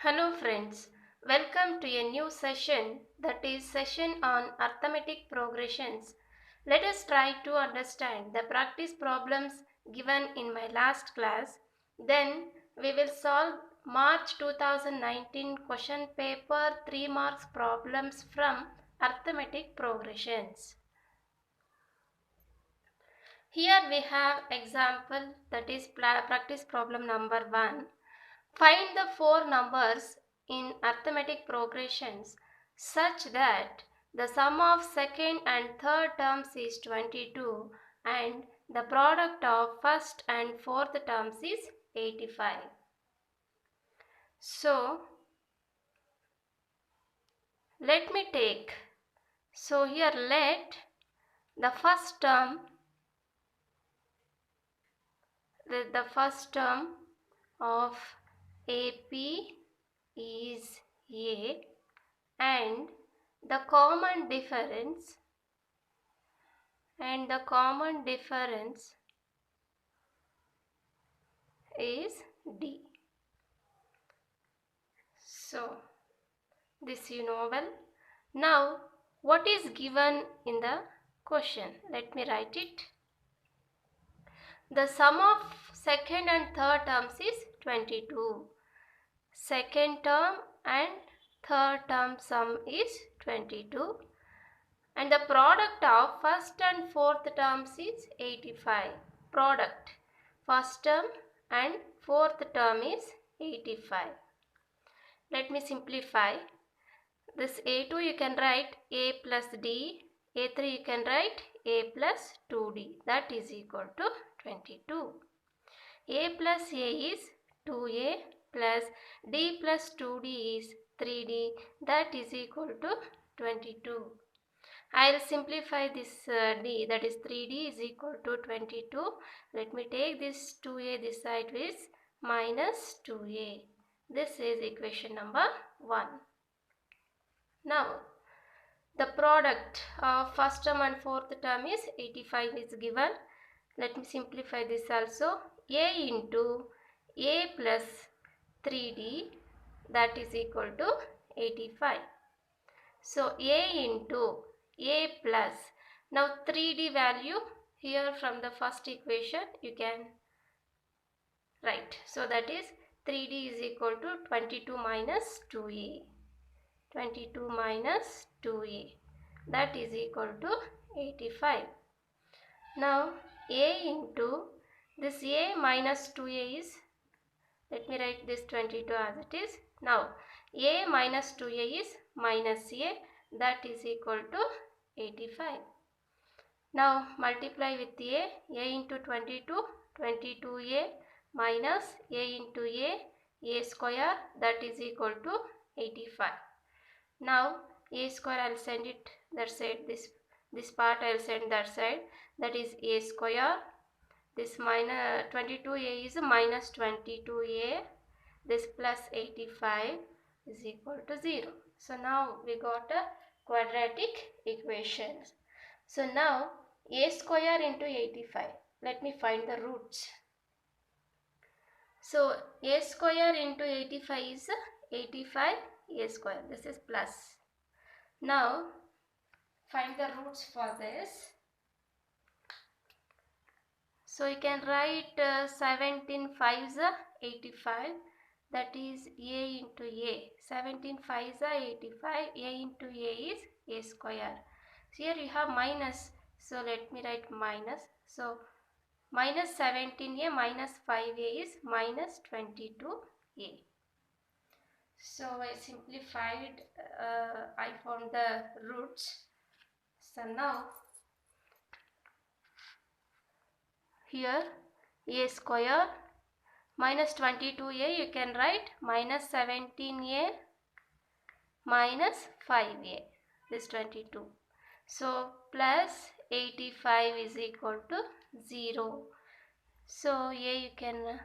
Hello friends, welcome to a new session, that is session on arithmetic progressions. Let us try to understand the practice problems given in my last class. Then we will solve March 2019 question paper 3 marks problems from arithmetic progressions. Here we have example, that is practice problem number 1. Find the four numbers in arithmetic progressions such that the sum of second and third terms is 22 and the product of first and fourth terms is 85. So let me take, here let the first term, of AP is A, and the common difference is D. So this you know well. Now what is given in the question? Let me write it. The sum of second and third terms is 22. Second term and third term sum is 22. And the product of first and fourth terms is 85. Product. First term and fourth term is 85. Let me simplify. This A2 you can write A plus D. A3 you can write A plus 2D. That is equal to 22. A plus A is 2A plus D plus 2D is 3D. That is equal to 22. I will simplify this D, that is 3D is equal to 22. Let me take this 2A this side with minus 2A. This is equation number 1. Now, the product of first term and fourth term is 85 is given. Let me simplify this also. A into A plus 3D, that is equal to 85. So, A into A plus, now 3D value here from the first equation you can write. So, that is 3D is equal to 22 minus 2A. 22 minus 2A, that is equal to 85. Now A into this A minus 2A is, let me write this 22 as it is. Now A minus 2A is minus A, that is equal to 85. Now multiply with A into 22, 22A minus A into A square, that is equal to 85. Now A square I will send it that side, this part I will send that side, that is A square. This minus 22A is minus 22A, this plus 85 is equal to 0. So now we got a quadratic equation. So now A square into 85, let me find the roots. So A square into 85 is 85 A square, this is plus. Now find the roots for this. So you can write 17 5s are 85, that is A into A. 17 5s are 85, A into A is A square. So here you have minus, so let me write minus. So minus 17A minus 5A is minus 22A. So I simplified, I found the roots. So now here A square minus 22A, you can write minus 17A minus 5A, this 22. So plus 85 is equal to 0. So A you can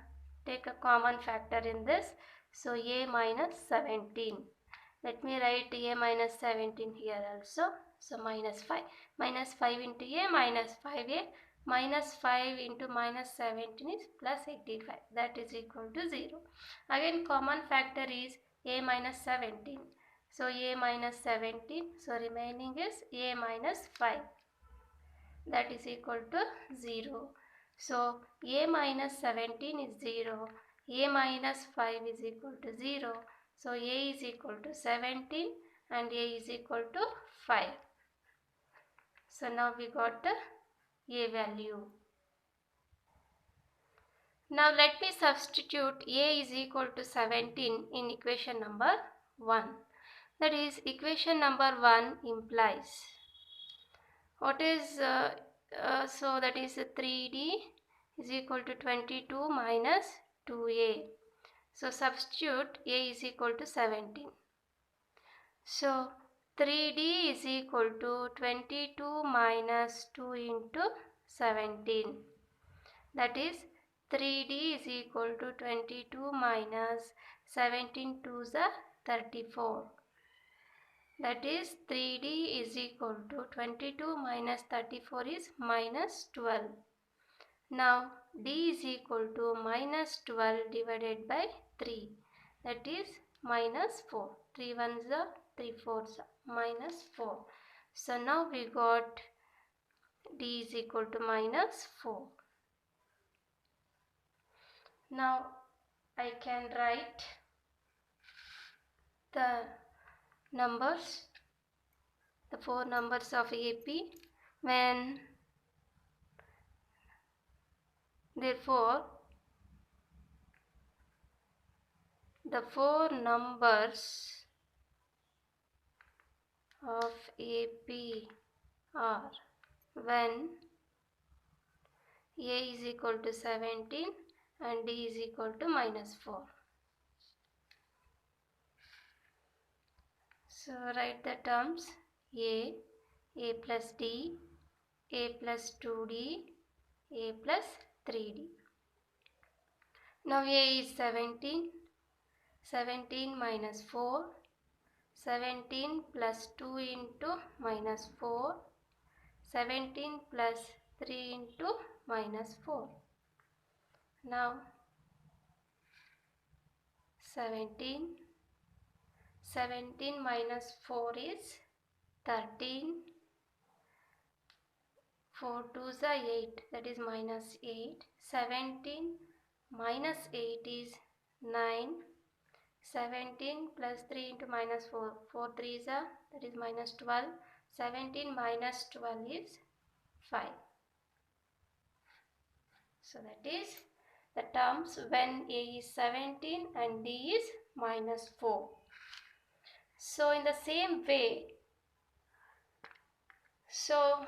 take a common factor in this. So A minus 17. Let me write A minus 17 here also. So minus 5. Minus 5 into A minus 5A. Minus 5 into minus 17 is plus 85. That is equal to 0. Again common factor is a minus 17. So a minus 17, so remaining is a minus 5, that is equal to 0. So a minus 17 is 0, a minus 5 is equal to 0. So a is equal to 17 and a is equal to 5. So now we got the a value. Now let me substitute a is equal to 17 in equation number 1. That is, equation number 1 implies what is so that is 3d is equal to 22 minus 2a. So substitute a is equal to 17. So 3d is equal to 22 minus 2 into 17. That is 3d is equal to 22 minus 17 to the 34. That is 3d is equal to 22 minus 34 is minus 12. Now d is equal to minus 12 divided by 3. That is minus 4. 3 ones are 3 fours are minus 4. So now we got d is equal to minus 4. Now I can write the numbers, the 4 numbers of AP, when therefore the 4 numbers of AP are when a is equal to 17 and d is equal to minus 4. So write the terms a plus d, a plus 2d, a plus 3d. Now a is 17, 17 minus 4, 17 plus 2 into minus 4, 17 plus 3 into minus 4. Now 17 minus 4 is 13, 4 2s are 8, that is minus 8, 17 minus 8 is 9, 17 plus 3 into minus 4, 4 3s are, that is minus 12, 17 minus 12 is 5. So that is the terms when a is 17 and d is minus 4. So in the same way, so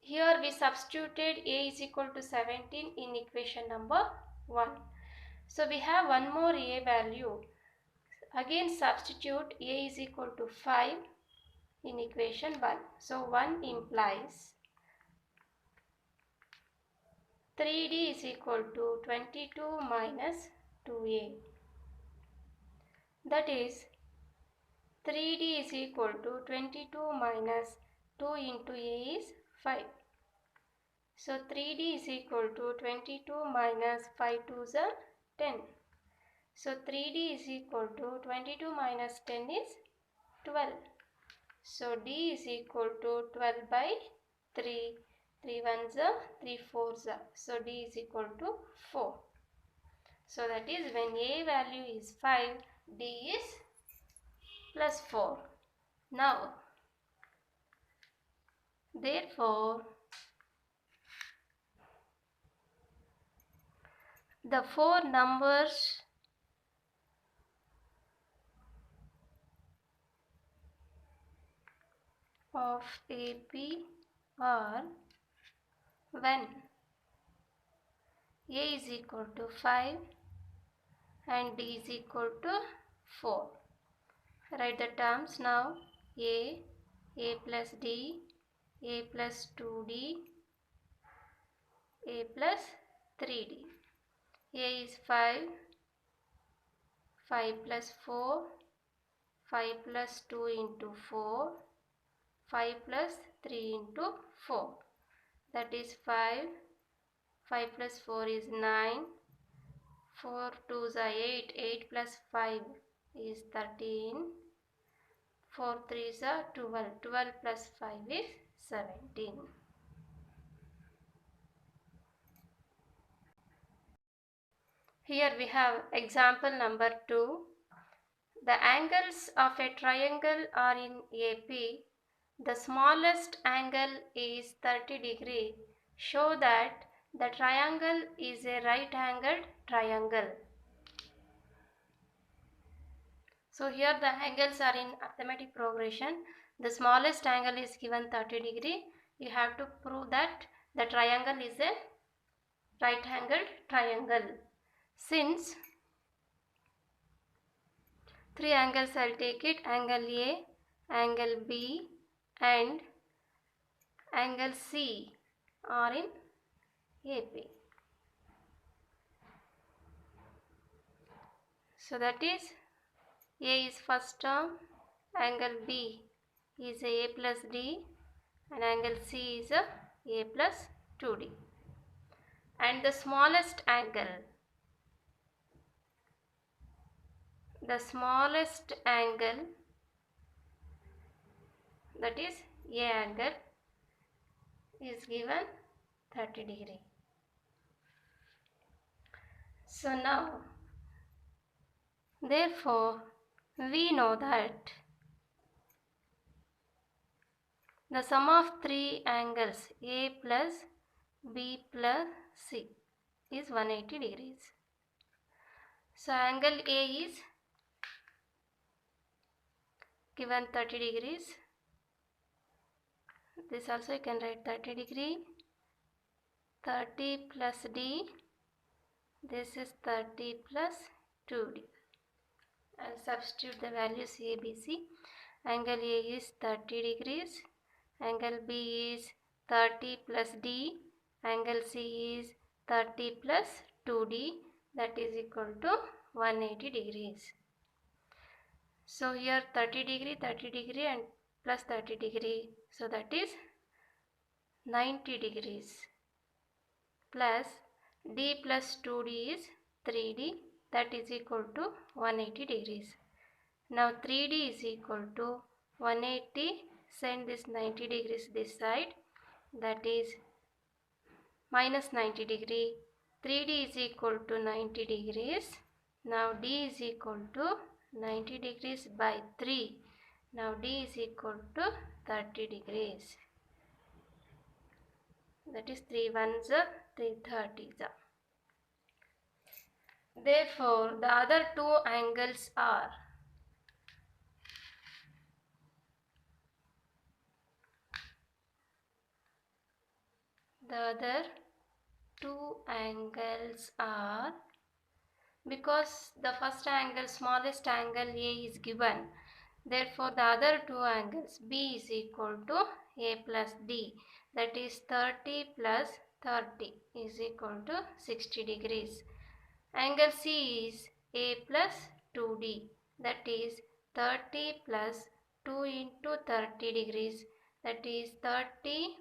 here we substituted a is equal to 17 in equation number 1. So we have one more a value. Again substitute a is equal to 5 in equation 1. So 1 implies 3d is equal to 22 minus 2a. That is 3d is equal to 22 minus 2 into a is 5. So 3d is equal to 22 minus 5 2s are 10. So 3d is equal to 22 minus 10 is 12. So d is equal to 12 by 3. 3 ones are 3 fours are. So d is equal to 4. So that is when a value is 5, d is plus 4. Now, therefore, the 4 numbers of AP are when a is equal to 5 and d is equal to 4. Write the terms now. a plus d, a plus 2d, a plus 3d. A is 5, 5 plus 4, 5 plus 2 into 4, 5 plus 3 into 4. That is 5, 5 plus 4 is 9, 4 2s are 8, 8 plus 5 is 13. 4 3s are 12. 12 plus 5 is 17. Here we have example number 2. The angles of a triangle are in AP. The smallest angle is 30 degree. Show that the triangle is a right-angled triangle. So here the angles are in arithmetic progression. The smallest angle is given 30 degree. You have to prove that the triangle is a right-angled triangle. Since 3 angles, I'll take it: angle A, angle B and angle C are in AP. So that is A is first term, angle B is A plus D and angle C is A plus 2D. And the smallest angle, that is A angle, is given 30 degree. So now, therefore, we know that the sum of 3 angles A plus B plus C is 180 degrees. So angle A is given 30 degrees. This also you can write 30 degree. 30 plus D. This is 30 plus 2D. I'll substitute the values A, B, C. Angle A is 30 degrees. Angle B is 30 plus D. Angle C is 30 plus 2D. That is equal to 180 degrees. So here 30 degree and plus 30 degree. So that is 90 degrees. Plus D plus 2D is 3D. That is equal to 180 degrees. Now 3D is equal to 180. Send this 90 degrees this side. That is minus 90 degree. 3D is equal to 90 degrees. Now D is equal to 90 degrees by 3. Now D is equal to 30 degrees. That is 3 ones, 3 30s. Therefore, the other two angles are because the first angle, smallest angle A is given. Therefore, the other two angles B is equal to A plus D. That is 30 plus 30 is equal to 60 degrees. Angle C is A plus 2D. That is 30 plus 2 into 30 degrees. That is 30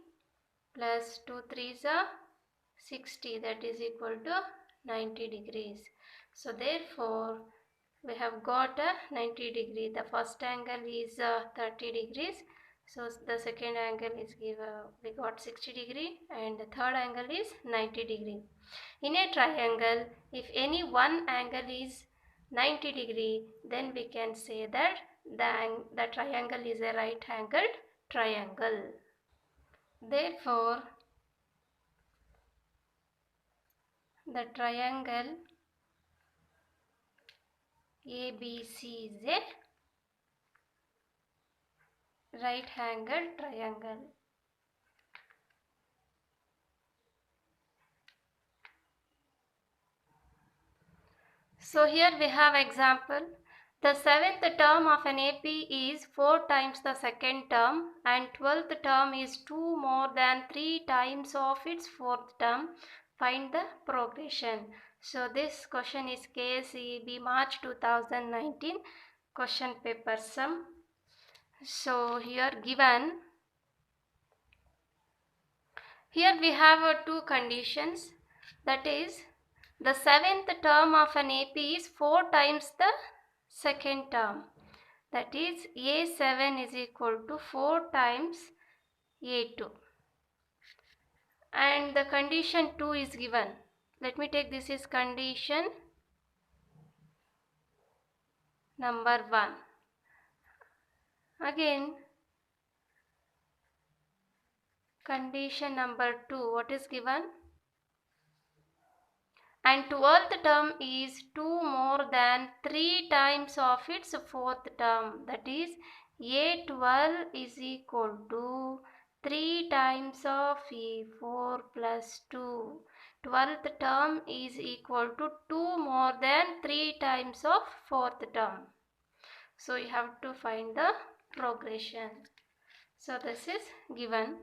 plus 2 3s are 60. That is equal to 90 degrees. So therefore, we have got a 90 degree. The first angle is 30 degrees. So the second angle is we got 60 degree and the third angle is 90 degree. In a triangle, if any one angle is 90 degree, then we can say that the triangle is a right angled triangle. Therefore, the triangle ABC is a right angled triangle. So here we have example. The 7th term of an AP is 4 times the second term and 12th term is 2 more than 3 times of its 4th term. Find the progression. So this question is KSEB March 2019 question paper sum. So here given, here we have two conditions, that is the 7th term of an AP is 4 times the second term, that is A7 is equal to 4 times A2, and the condition 2 is given. Let me take this is condition number 1. Again, condition number 2, what is given? And 12th term is 2 more than 3 times of its 4th term, that is A12 is equal to 3 times of A4 plus 2. 12th term is equal to 2 more than 3 times of 4th term. So you have to find the progression. So this is given.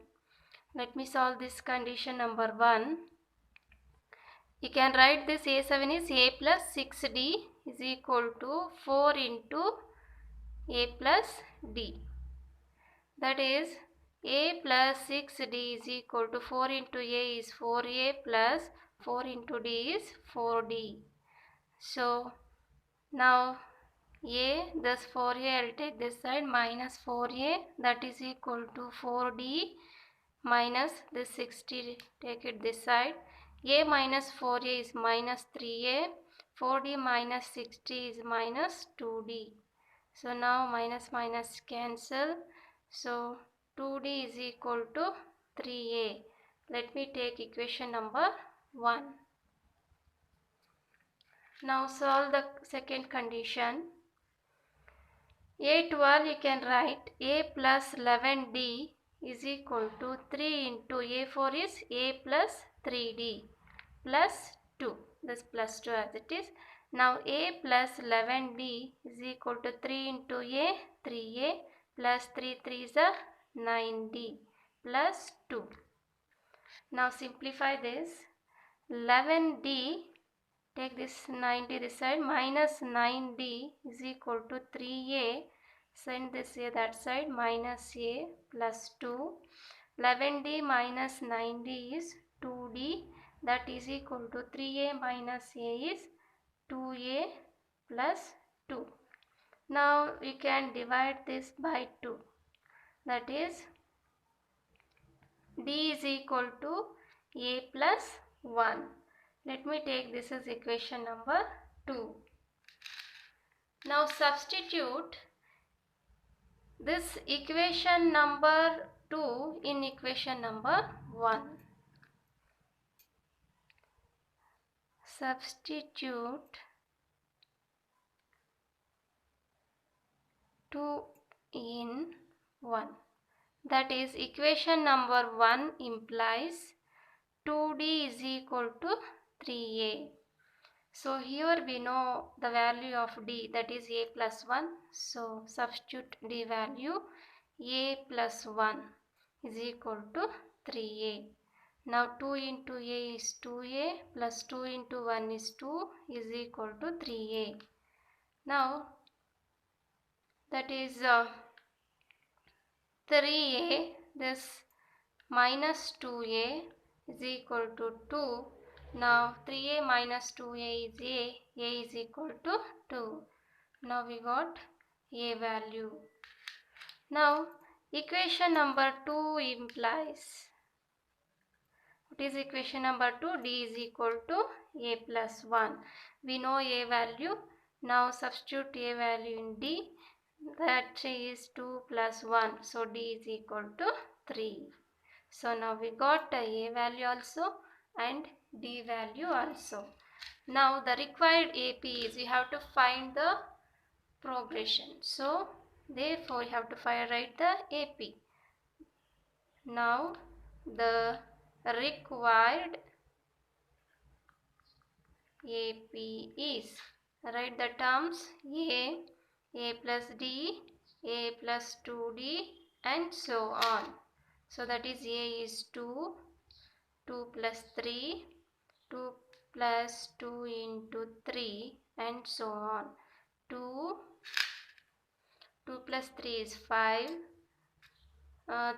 Let me solve this condition number 1. You can write this A7 is A plus 6D is equal to 4 into A plus D. That is A plus 6D is equal to 4 into A is 4A plus 4 into D is 4D. So now A, thus 4A, I will take this side, minus 4A, that is equal to 4D minus this 60, take it this side. A minus 4A is minus 3A, 4D minus 60 is minus 2D. So now minus minus cancel, so 2D is equal to 3A. Let me take equation number 1. Now solve the second condition. A12 you can write A plus 11D is equal to 3 into A4 is A plus 3D plus 2. This plus 2 as it is. Now A plus 11D is equal to 3 into A, 3A plus 3 3 is a 9D plus 2. Now simplify this. 11D, take this 90 this side, minus 9D is equal to 3A, send this A that side, minus A plus 2. 11D minus 9D is 2D, that is equal to 3A minus A is 2A plus 2. Now we can divide this by 2, that is D is equal to A plus 1. Let me take this as equation number 2. Now substitute this equation number 2 in equation number 1. Substitute 2 in 1. That is equation number 1 implies 2D is equal to 3A. So here we know the value of D, that is A plus 1. So substitute D value, A plus 1 is equal to 3A. Now 2 into A is 2A plus 2 into 1 is 2 is equal to 3A. Now that is 3A, this minus 2A is equal to 2. Now 3A minus 2A is A is equal to 2. Now we got A value. Now equation number 2 implies, what is equation number 2? D is equal to A plus 1. We know A value. Now substitute A value in D, that is 2 plus 1. So D is equal to 3. So now we got A value also and D value also. Now the required AP is, we have to find the progression. So therefore we have to write the AP. Now the required AP is, write the terms A plus D, A plus 2D and so on. So that is A is 2, 2 plus 3, 2 plus 2 into 3 and so on. 2 plus 3 is 5,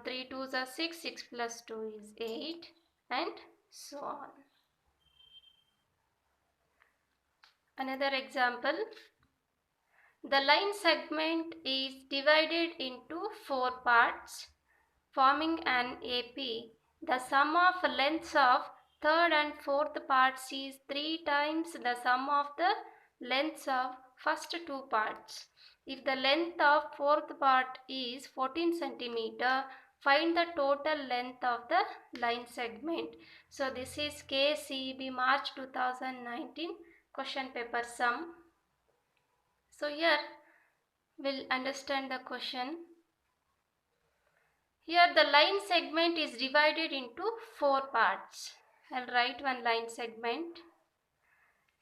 3 2s are 6, 6 plus 2 is 8 and so on. Another example, The line segment is divided into 4 parts, forming an AP. The sum of lengths of third and fourth parts is 3 times the sum of the lengths of first 2 parts. If the length of fourth part is 14 centimeter, find the total length of the line segment. So this is KCB March 2019 question paper sum. So here we'll understand the question. Here the line segment is divided into 4 parts. I'll write one line segment.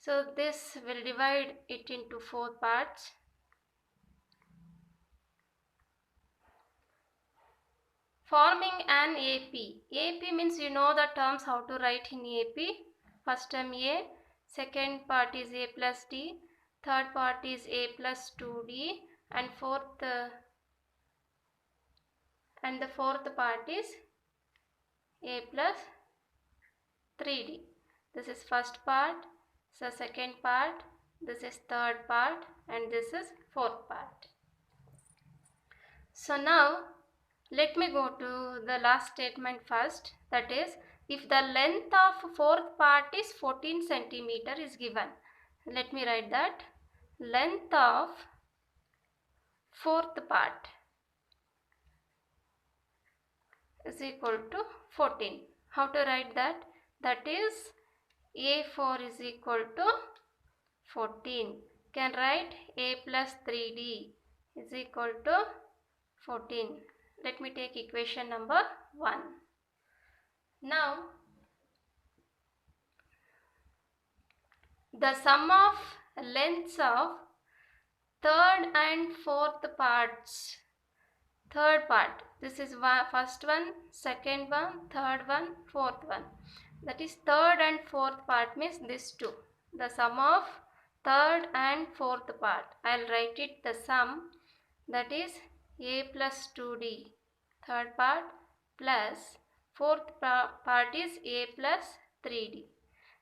So this will divide it into 4 parts. Forming an AP. AP means you know the terms how to write in AP. First term A, second part is A plus D, third part is A plus 2D, and the fourth part is A plus 3D. This is first part, so second part, this is third part, and this is fourth part. So now let me go to the last statement first, that is, if the length of fourth part is 14 centimeter is given. Let me write that. Length of fourth part is equal to 14. How to write that? That is A4 is equal to 14. Can write A plus 3D is equal to 14. Let me take equation number 1. Now, the sum of lengths of third and fourth parts. Third part, this is first one, second one, third one, fourth one. That is third and fourth part means these two. The sum of third and fourth part. I'll write it the sum, that is A plus 2D. Third part plus fourth part is A plus 3D.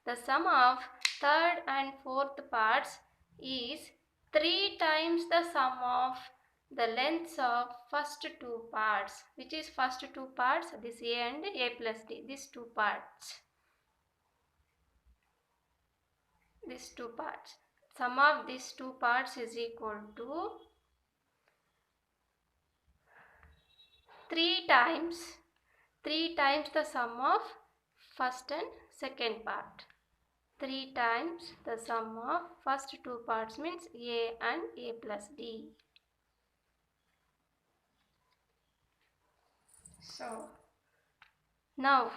The sum of third and fourth parts is 3 times the sum of the lengths of first 2 parts. Which is first 2 parts? This A and A plus D. These 2 parts. These 2 parts. Sum of these 2 parts is equal to 3 times the sum of first and second part. 3 times the sum of first 2 parts means A and A plus D. So now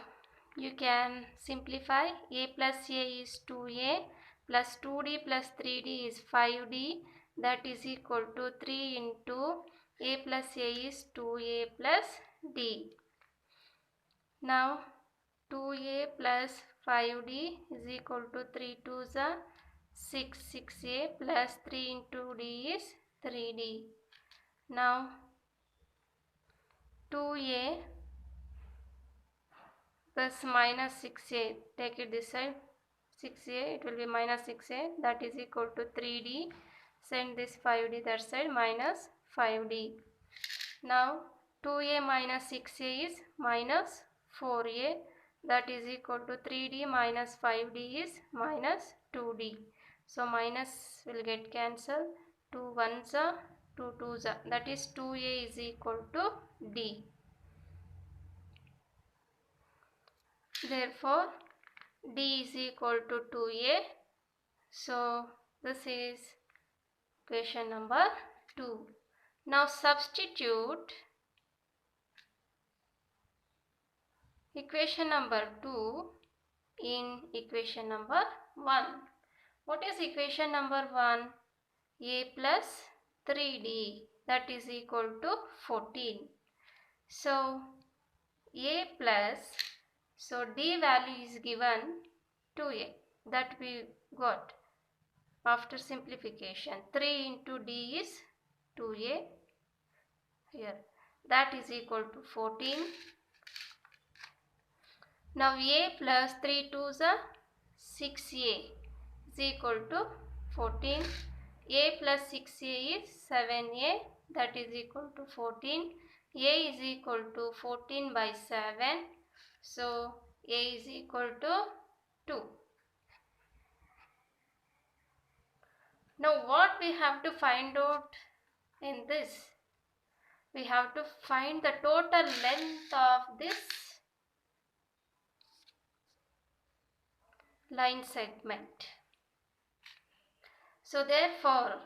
you can simplify. A plus A is 2A plus 2D plus 3D is 5D. That is equal to 3 into A plus A is 2A plus D. Now 2A plus 5D is equal to 3 2s are 6, 6A plus 3 into D is 3D. Now 2A plus minus 6A, take it this side, 6A, it will be minus 6A, that is equal to 3D. Send this 5D that side, minus 5D. Now 2A minus 6A is minus 4A, that is equal to 3D minus 5D is minus 2D. So minus will get cancelled. 2 1s are 2 2s are, that is 2A is equal to D. Therefore D is equal to 2A. So this is question number 2. Now substitute equation number 2 in equation number 1. What is equation number 1? A plus 3D, that is equal to 14. So A plus, so D value is given 2A, that we got after simplification. 3 into D is 2A here, that is equal to 14. Now A plus 3 2s are 6A is equal to 14. a plus 6a is 7a, that is equal to 14. A is equal to 14 by 7. So a is equal to 2. Now what we have to find out in this? We have to find the total length of this line segment. So therefore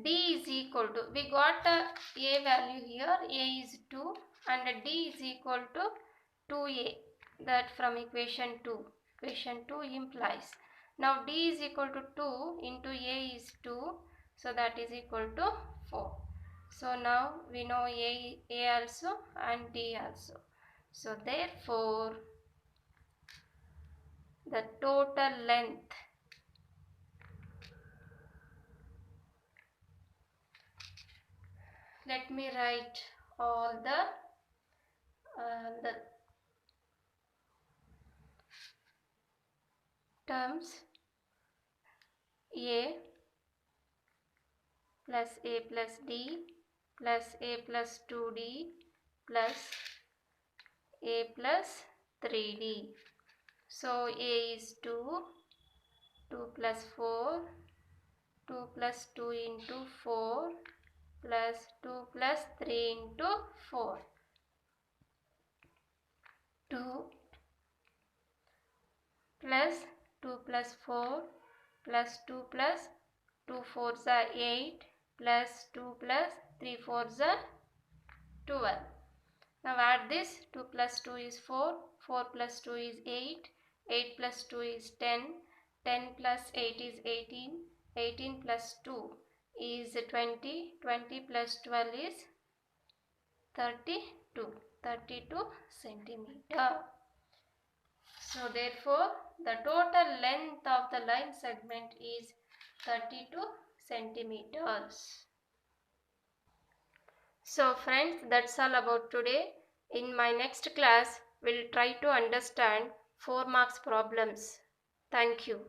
D is equal to, we got a value here, a is 2 and d is equal to 2a, that from equation 2. Equation 2 implies, now d is equal to 2 into a is 2, so that is equal to 4. So now we know a also and d also. So therefore the total length let me write all the terms. A plus a plus d plus a plus 2d plus a plus 3d. So a is 2, 2 plus 4, 2 plus 2 into 4 plus 2 plus 3 into 4. 2 plus 2 plus 4 plus 2 plus 2 4s are 8 plus 2 plus 3 4s are 12. Now add this, 2 plus 2 is 4, 4 plus 2 is 8, 8 plus 2 is 10, 10 plus 8 is 18, 18 plus 2 is 20, 20 plus 12 is 32, 32 centimeter. So therefore the total length of the line segment is 32 centimeters. So friends, that's all about today. In my next class, we'll try to understand 4 marks problems. Thank you.